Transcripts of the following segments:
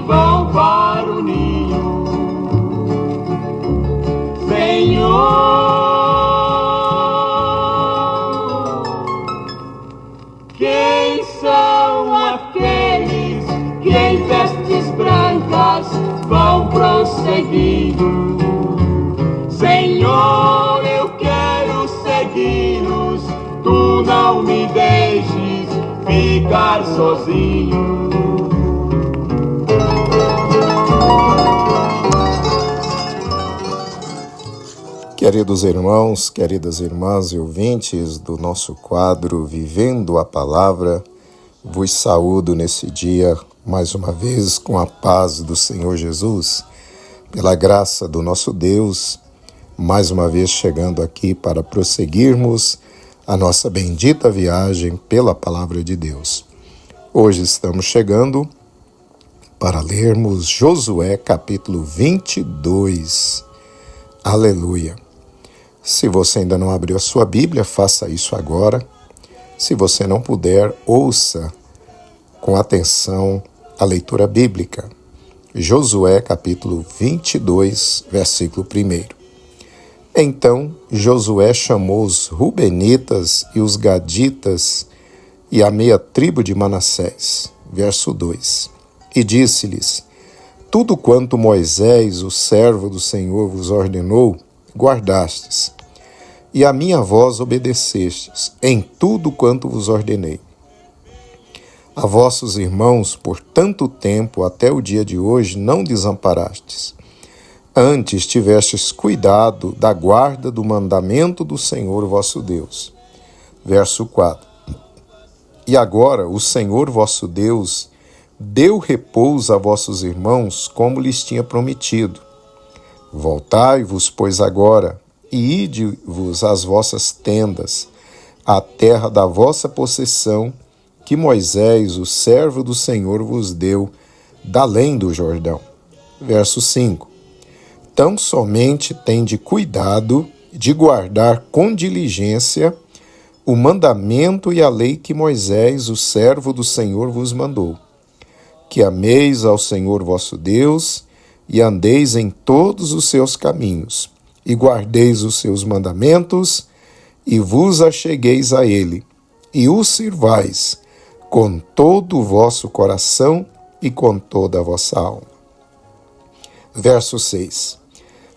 vão para o ninho. Senhor, quem são aqueles que em vestes brancas vão prosseguindo? Senhor, eu quero segui-los, tu não me deixes ficar sozinho. Queridos irmãos, queridas irmãs e ouvintes do nosso quadro Vivendo a Palavra, vos saúdo nesse dia, mais uma vez, com a paz do Senhor Jesus, pela graça do nosso Deus, mais uma vez chegando aqui para prosseguirmos a nossa bendita viagem pela Palavra de Deus. Hoje estamos chegando para lermos Josué capítulo 22. Aleluia! Se você ainda não abriu a sua Bíblia, faça isso agora. Se você não puder, ouça com atenção a leitura bíblica. Josué capítulo 22, versículo 1. Então Josué chamou os Rubenitas e os Gaditas e a meia tribo de Manassés. Verso 2. E disse-lhes: tudo quanto Moisés, o servo do Senhor, vos ordenou, guardastes, e a minha voz obedecestes, em tudo quanto vos ordenei. A vossos irmãos, por tanto tempo, até o dia de hoje, não desamparastes. Antes tivestes cuidado da guarda do mandamento do Senhor vosso Deus. Verso 4. E agora o Senhor vosso Deus deu repouso a vossos irmãos, como lhes tinha prometido. Voltai-vos, pois, agora, e ide-vos às vossas tendas, à terra da vossa possessão, que Moisés, o servo do Senhor, vos deu, da além do Jordão. Verso 5. Tão somente tende cuidado de guardar com diligência o mandamento e a lei que Moisés, o servo do Senhor, vos mandou. Que ameis ao Senhor vosso Deus e andeis em todos os seus caminhos, e guardeis os seus mandamentos, e vos achegueis a ele, e o sirvais com todo o vosso coração e com toda a vossa alma. Verso 6.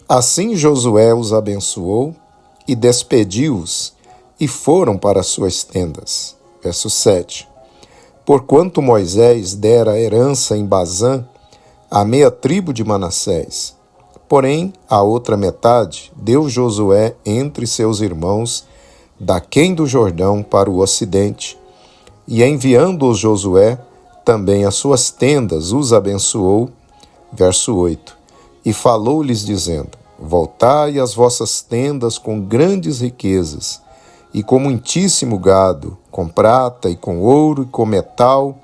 Assim Josué os abençoou e despediu-os, e foram para suas tendas. Verso 7. Porquanto Moisés dera herança em Bazã à meia tribo de Manassés, porém a outra metade deu Josué entre seus irmãos, daquém do Jordão para o ocidente, e enviando-os Josué também às suas tendas os abençoou. Verso 8. E falou-lhes dizendo: voltai às vossas tendas com grandes riquezas, e com muitíssimo gado, com prata e com ouro e com metal,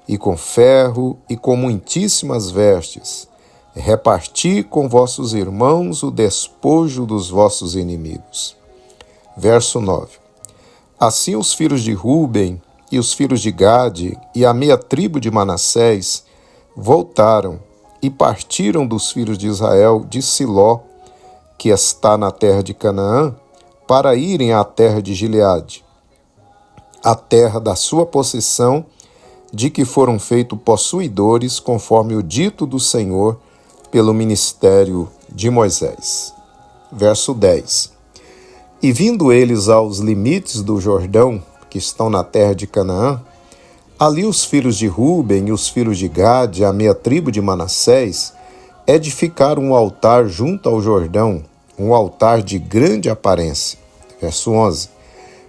e com ferro e com muitíssimas vestes. Reparti com vossos irmãos o despojo dos vossos inimigos. Verso 9. Assim os filhos de Ruben e os filhos de Gade e a meia tribo de Manassés voltaram e partiram dos filhos de Israel de Siló, que está na terra de Canaã, para irem à terra de Gileade, a terra da sua possessão, de que foram feitos possuidores, conforme o dito do Senhor, pelo ministério de Moisés. Verso 10. E vindo eles aos limites do Jordão, que estão na terra de Canaã, ali os filhos de Ruben e os filhos de Gade, a meia tribo de Manassés, edificaram um altar junto ao Jordão, um altar de grande aparência. Verso 11.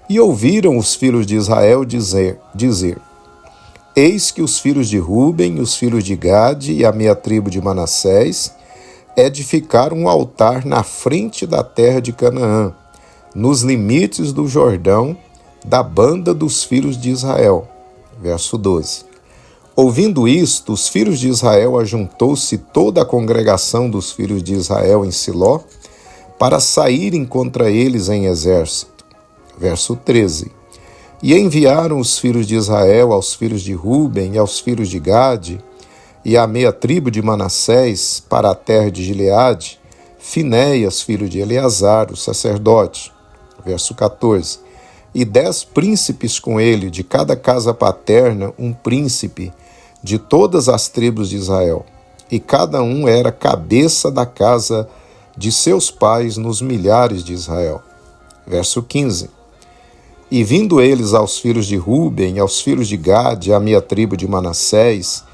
E ouviram os filhos de Israel dizer: eis que os filhos de Ruben, os filhos de Gade e a meia tribo de Manassés edificaram um altar na frente da terra de Canaã, nos limites do Jordão, da banda dos filhos de Israel. Verso 12. Ouvindo isto, os filhos de Israel ajuntou-se toda a congregação dos filhos de Israel em Siló, para saírem contra eles em exército. Verso 13. E enviaram os filhos de Israel aos filhos de Ruben e aos filhos de Gade, e a meia tribo de Manassés para a terra de Gileade, Finéias, filho de Eleazar, o sacerdote. Verso 14. E 10 príncipes com ele, de cada casa paterna, um príncipe, de todas as tribos de Israel. E cada um era cabeça da casa de seus pais nos milhares de Israel. Verso 15. E vindo eles aos filhos de Ruben, aos filhos de Gade, à meia tribo de Manassés,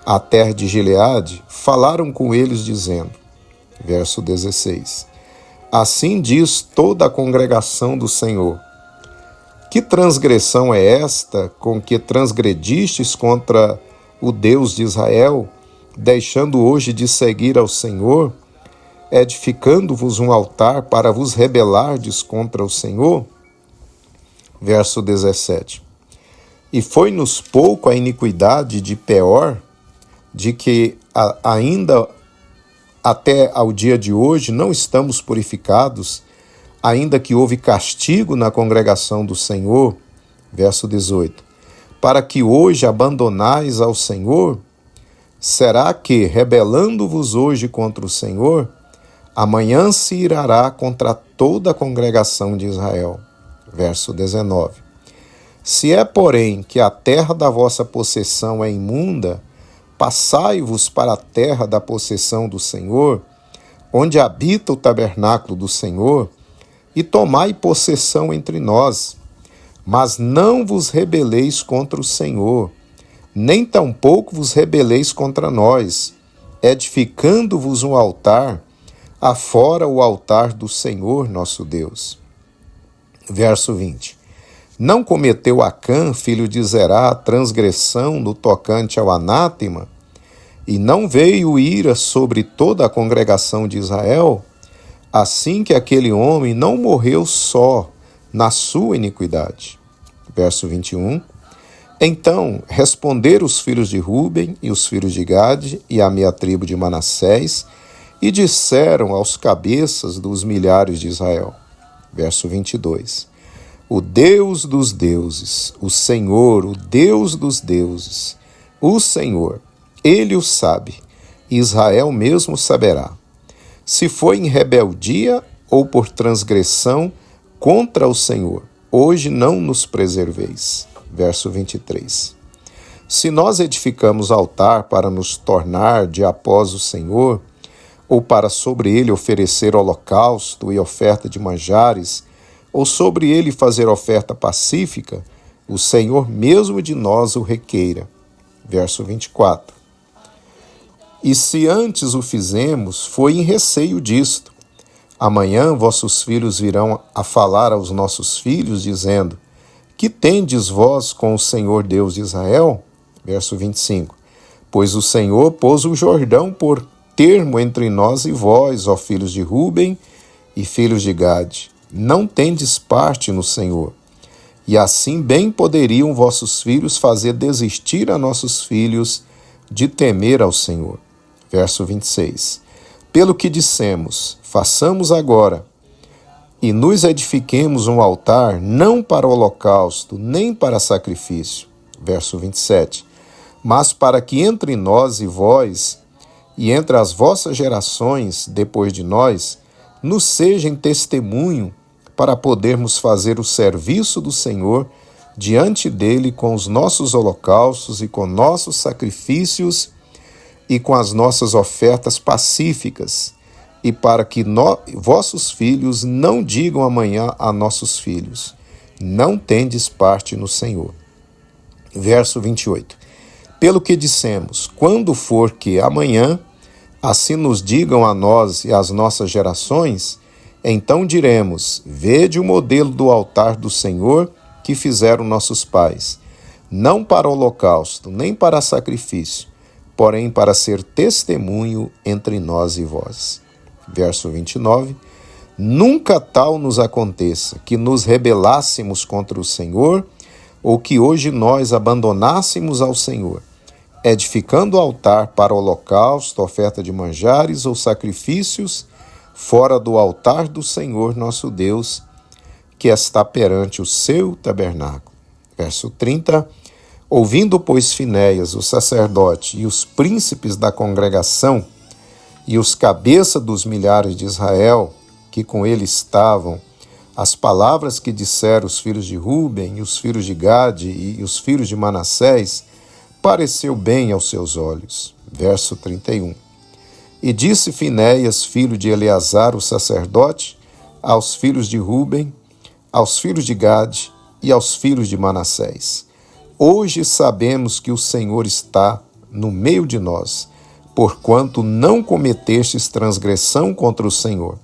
à terra de Gileade, falaram com eles, dizendo, verso 16, assim diz toda a congregação do Senhor, que transgressão é esta com que transgredistes contra o Deus de Israel, deixando hoje de seguir ao Senhor, edificando-vos um altar para vos rebelardes contra o Senhor? Verso 17. E foi-nos pouco a iniquidade de Peor, de que ainda até ao dia de hoje não estamos purificados, ainda que houve castigo na congregação do Senhor. Verso 18. Para que hoje abandonais ao Senhor? Será que, rebelando-vos hoje contra o Senhor, amanhã se irará contra toda a congregação de Israel? Verso 19. Se é, porém, que a terra da vossa possessão é imunda, passai-vos para a terra da possessão do Senhor, onde habita o tabernáculo do Senhor, e tomai possessão entre nós. Mas não vos rebeleis contra o Senhor, nem tampouco vos rebeleis contra nós, edificando-vos um altar, afora o altar do Senhor nosso Deus. Verso 20. Não cometeu Acã, filho de Zerá, transgressão no tocante ao anátema, e não veio ira sobre toda a congregação de Israel, assim que aquele homem não morreu só na sua iniquidade. Verso 21. Então responderam os filhos de Ruben e os filhos de Gade e a meia tribo de Manassés, e disseram aos cabeças dos milhares de Israel. Verso 22. O Deus dos deuses, o Senhor, o Deus dos deuses, o Senhor, Ele o sabe, Israel mesmo saberá, se foi em rebeldia ou por transgressão contra o Senhor, hoje não nos preserveis. Verso 23. Se nós edificamos altar para nos tornar de após o Senhor, ou para sobre ele oferecer holocausto e oferta de manjares, ou sobre ele fazer oferta pacífica, o Senhor mesmo de nós o requeira. Verso 24. E se antes o fizemos, foi em receio disto. Amanhã vossos filhos virão a falar aos nossos filhos, dizendo, que tendes vós com o Senhor Deus de Israel? Verso 25. Pois o Senhor pôs o Jordão por termo entre nós e vós, ó filhos de Ruben e filhos de Gade. Não tendes parte no Senhor. E assim bem poderiam vossos filhos fazer desistir a nossos filhos de temer ao Senhor. Verso 26. Pelo que dissemos, façamos agora, e nos edifiquemos um altar, não para holocausto, nem para sacrifício. Verso 27. Mas para que entre nós e vós, e entre as vossas gerações depois de nós, nos sejam testemunho para podermos fazer o serviço do Senhor diante dele com os nossos holocaustos e com nossos sacrifícios e com as nossas ofertas pacíficas, e para que vossos filhos não digam amanhã a nossos filhos, não tendes parte no Senhor. Verso 28. Pelo que dissemos, quando for que amanhã assim nos digam a nós e às nossas gerações, então diremos, vede o modelo do altar do Senhor que fizeram nossos pais, não para holocausto, nem para sacrifício, porém para ser testemunho entre nós e vós. Verso 29. Nunca tal nos aconteça que nos rebelássemos contra o Senhor, ou que hoje nós abandonássemos ao Senhor, edificando altar para holocausto, oferta de manjares ou sacrifícios, fora do altar do Senhor nosso Deus, que está perante o seu tabernáculo. Verso 30. Ouvindo, pois, Finéias, o sacerdote, e os príncipes da congregação, e os cabeças dos milhares de Israel, que com ele estavam, as palavras que disseram os filhos de Ruben, e os filhos de Gade, e os filhos de Manassés, pareceu bem aos seus olhos. Verso 31. E disse Finéias, filho de Eleazar, o sacerdote, aos filhos de Ruben, aos filhos de Gade e aos filhos de Manassés: Hoje sabemos que o Senhor está no meio de nós, porquanto não cometestes transgressão contra o Senhor.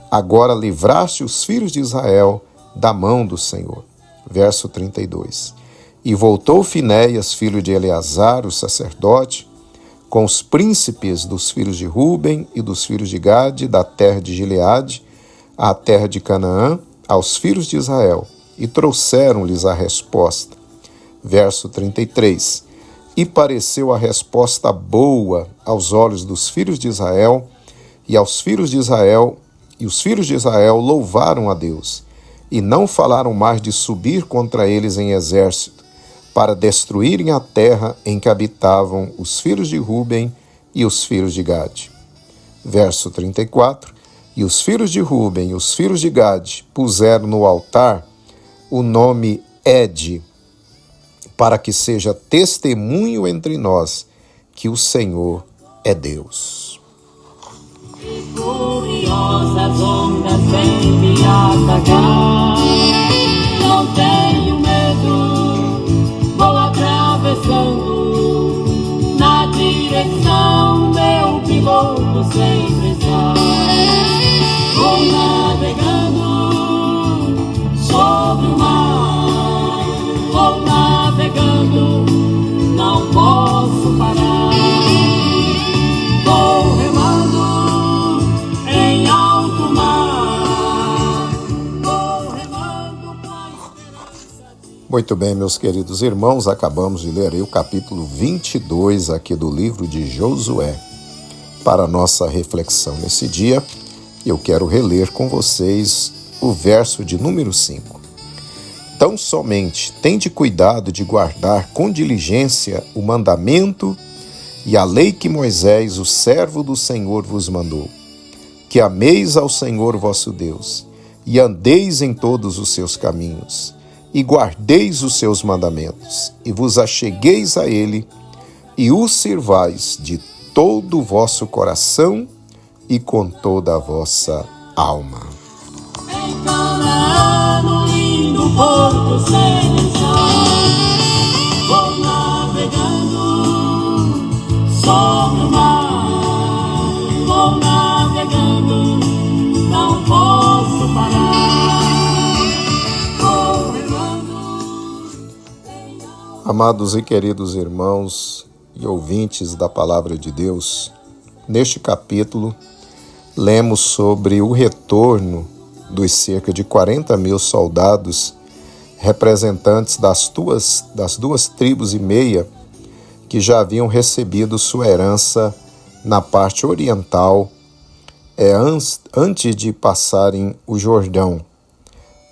Agora livraste os filhos de Israel da mão do Senhor. Verso 32. E voltou Finéias, filho de Eleazar, o sacerdote, com os príncipes dos filhos de Ruben e dos filhos de Gade, da terra de Gileade, à terra de Canaã, aos filhos de Israel, e trouxeram-lhes a resposta. Verso 33. E pareceu a resposta boa aos olhos dos filhos de Israel, e aos filhos de Israel, e os filhos de Israel louvaram a Deus, e não falaram mais de subir contra eles em exército, para destruírem a terra em que habitavam os filhos de Ruben e os filhos de Gade. Verso 34. E os filhos de Ruben e os filhos de Gade puseram no altar o nome Ede, para que seja testemunho entre nós que o Senhor é Deus. Furiosas ondas vêm me atacar, não tenho medo, vou atravessando na direção meu piloto sempre está. Vou navegando sobre o mar, vou navegando, não posso parar. Vou remando em alto mar, vou remando com a esperança de... Muito bem, meus queridos irmãos, acabamos de ler aí o capítulo 22 aqui do livro de Josué. Para nossa reflexão nesse dia, eu quero reler com vocês o verso de número 5. Tão somente tende cuidado de guardar com diligência o mandamento e a lei que Moisés, o servo do Senhor, vos mandou, que ameis ao Senhor vosso Deus, e andeis em todos os seus caminhos, e guardeis os seus mandamentos, e vos achegueis a ele, e o sirvais de todo o vosso coração e com toda a vossa alma. Em Canaã, no lindo porto celestial, vou navegando sobre o mar, vou navegando, não posso parar, vou remando. Amados e queridos irmãos e ouvintes da Palavra de Deus, neste capítulo lemos sobre o retorno dos cerca de 40 mil soldados, representantes das duas tribos e meia que já haviam recebido sua herança na parte oriental antes de passarem o Jordão.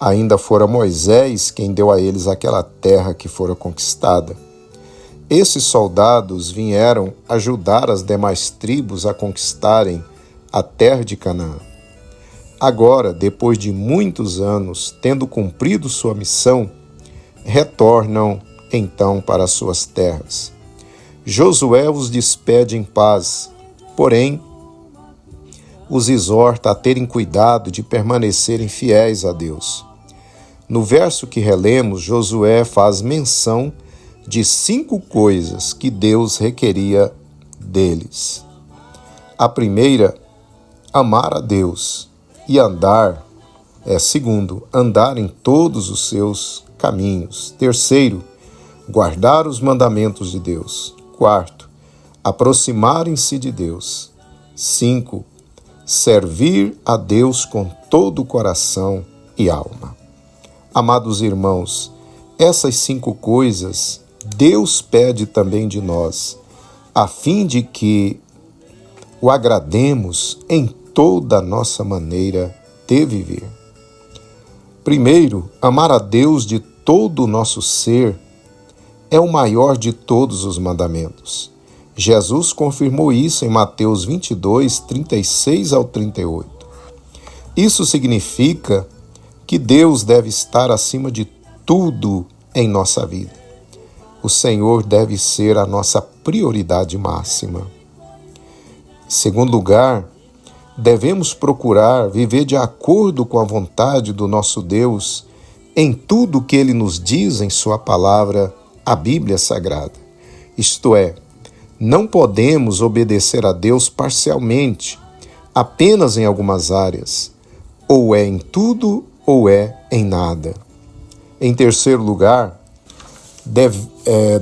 Ainda fora Moisés quem deu a eles aquela terra que fora conquistada. Esses soldados vieram ajudar as demais tribos a conquistarem a terra de Canaã. Agora, depois de muitos anos, tendo cumprido sua missão, retornam então para suas terras. Josué os despede em paz, porém, os exorta a terem cuidado de permanecerem fiéis a Deus. No verso que relemos, Josué faz menção de 5 coisas que Deus requeria deles. A primeira, amar a Deus, e andar, segundo, andar em todos os seus caminhos. Terceiro, guardar os mandamentos de Deus. Quarto, aproximarem-se de Deus. 5, servir a Deus com todo o coração e alma. Amados irmãos, essas 5 coisas Deus pede também de nós, a fim de que o agrademos em toda a nossa maneira de viver. Primeiro, amar a Deus de todo o nosso ser é o maior de todos os mandamentos. Jesus confirmou isso em Mateus 22, 36 ao 38. Isso significa que Deus deve estar acima de tudo em nossa vida. O Senhor deve ser a nossa prioridade máxima. Em segundo lugar, devemos procurar viver de acordo com a vontade do nosso Deus em tudo o que Ele nos diz em Sua palavra, a Bíblia Sagrada. Isto é, não podemos obedecer a Deus parcialmente, apenas em algumas áreas. Ou é em tudo ou é em nada. Em terceiro lugar,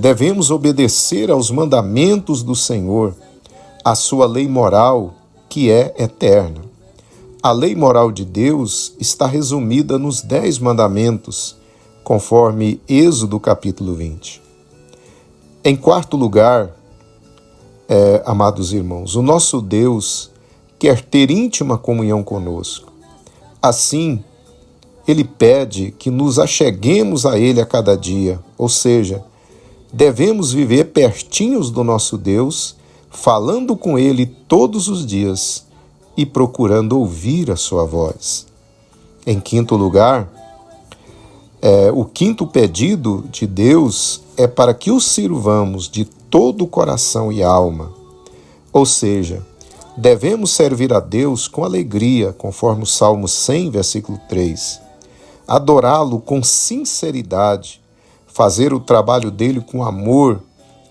devemos obedecer aos mandamentos do Senhor, a sua lei moral, que é eterna. A lei moral de Deus está resumida nos 10 mandamentos, conforme Êxodo capítulo 20. Em quarto lugar, amados irmãos, o nosso Deus quer ter íntima comunhão conosco. Assim, Ele pede que nos acheguemos a Ele a cada dia, ou seja, devemos viver pertinhos do nosso Deus, falando com Ele todos os dias e procurando ouvir a sua voz. Em quinto lugar, o quinto pedido de Deus é para que o sirvamos de todo o coração e alma, ou seja, devemos servir a Deus com alegria, conforme o Salmo 100, versículo 3. Adorá-lo com sinceridade, fazer o trabalho dele com amor,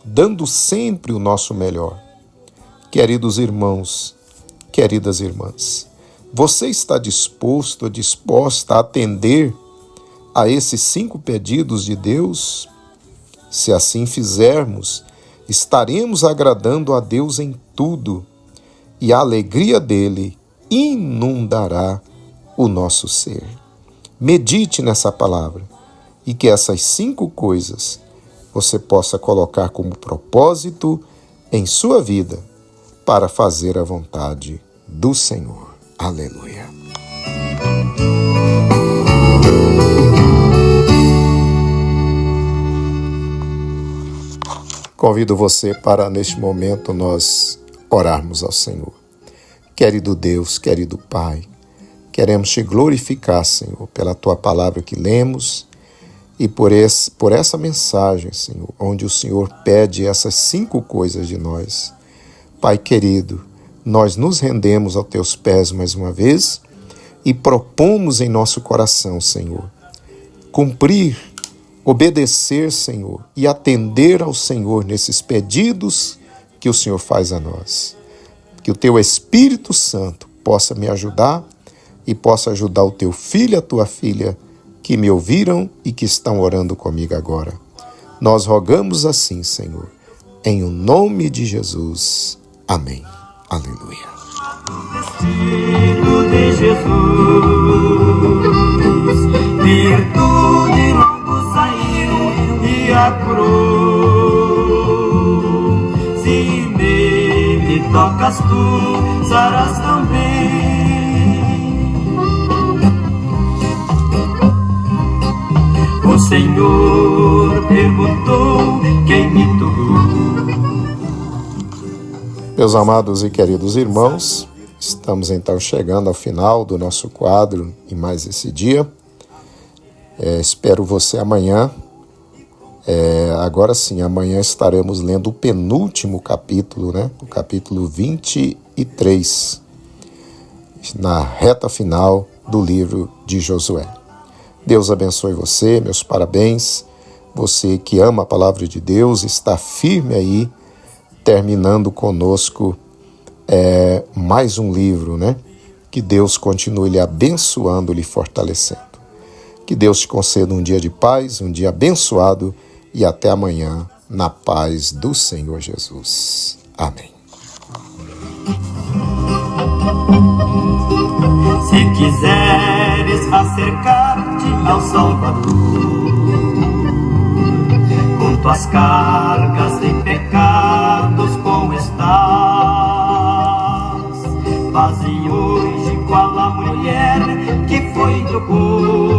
dando sempre o nosso melhor. Queridos irmãos, queridas irmãs, você está disposto ou disposta a atender a esses 5 pedidos de Deus? Se assim fizermos, estaremos agradando a Deus em tudo, e a alegria dele inundará o nosso ser. Medite nessa palavra e que essas 5 coisas você possa colocar como propósito em sua vida para fazer a vontade do Senhor. Aleluia. Convido você para, neste momento, nós orarmos ao Senhor. Querido Deus, querido Pai, queremos te glorificar, Senhor, pela tua palavra que lemos e por essa mensagem, Senhor, onde o Senhor pede essas 5 coisas de nós. Pai querido, nós nos rendemos aos teus pés mais uma vez e propomos em nosso coração, Senhor, cumprir, obedecer, Senhor, e atender ao Senhor nesses pedidos que o Senhor faz a nós. Que o teu Espírito Santo possa me ajudar e possa ajudar o teu filho e a tua filha que me ouviram e que estão orando comigo agora. Nós rogamos assim, Senhor, em o nome de Jesus. Amém. Aleluia. Vestido de Jesus, virtude logo saiu e a cruz. Se nele tocas tu, sarás também. O Senhor perguntou quem me tocou. Meus amados e queridos irmãos, estamos então chegando ao final do nosso quadro em mais esse dia. Espero você amanhã. Agora sim, amanhã estaremos lendo o penúltimo capítulo, o capítulo 23, na reta final do livro de Josué. Deus abençoe você, meus parabéns. Você que ama a palavra de Deus, está firme aí, terminando conosco mais um livro, Que Deus continue lhe abençoando, lhe fortalecendo. Que Deus te conceda um dia de paz, um dia abençoado e até amanhã, na paz do Senhor Jesus. Amém. Se quiseres acercar-te ao Salvador, com tuas cargas e pecados como estás, faze hoje qual a mulher que foi do povo.